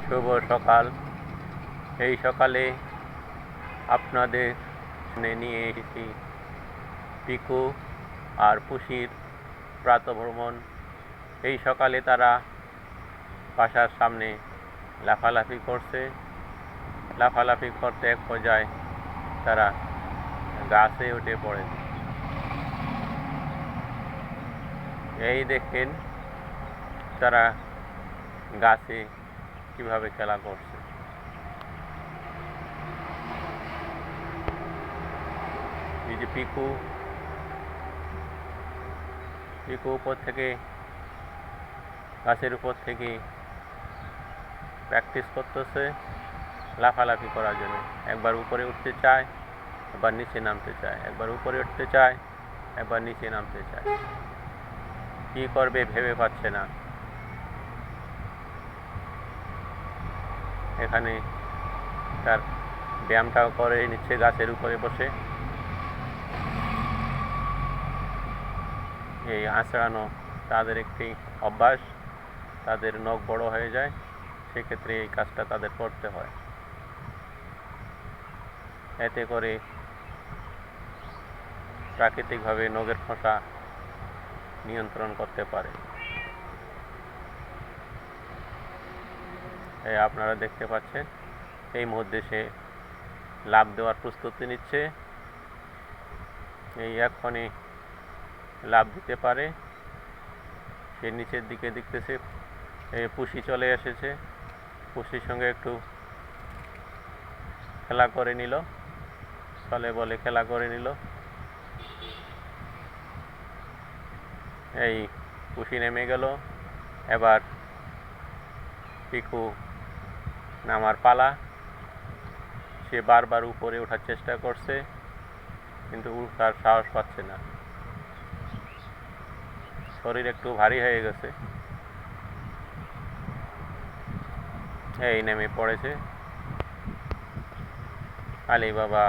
শুভ সকাল। এই সকালে আপনাদের নিয়ে এসেছি পিকু আর পুষির প্রাতঃভ্রমণ। এই সকালে তারা বাসার সামনে লাফালাফি করছে। লাফালাফি করতে এক পর্যায়ে তারা গাছে উঠে পড়ে। এই দেখেন তারা গাছে কিভাবে খেলা করছে। এই যে পিকু উপর থেকে গাছের উপর থেকে প্র্যাকটিস করতেছে লাফালাফি করার জন্য। একবার উপরে উঠতে চায়, একবার নিচে নামতে চায়, একবার উপরে উঠতে চায়, একবার নিচে নামতে চায়। কী করবে ভেবে পাচ্ছে না। এখানে তার ব্যায়ামটাও করে নিচ্ছে গাছের উপরে বসে। এই আঁচড়ানো তাদের একটি অভ্যাস। তাদের নখ বড় হয়ে যায়, সেক্ষেত্রে এই কাজটা তাদের করতে হয়। এতে করে প্রাকৃতিকভাবে নখের খোসা নিয়ন্ত্রণ করতে পারে। আপনারা দেখতে পাচ্ছেন এই মুহূর্তে সে লাফ দেওয়ার প্রস্তুতি নিচ্ছে। এই এখনই লাফ দিতে পারে। সে নিচের দিকে দেখতেছে। পুষি চলে এসেছে, পুষির সঙ্গে একটু খেলা করে নিল, চলে বলে খেলা করে নিল। এই পুষি নেমে গেল। এবার পিকু নামার পালা। সে বারবার উপরে ওঠার চেষ্টা করছে, কিন্তু উঠার সাহস পাচ্ছে না। শরীর একটু ভারী হয়ে গেছে। এই নেমে পড়েছে। আলী বাবা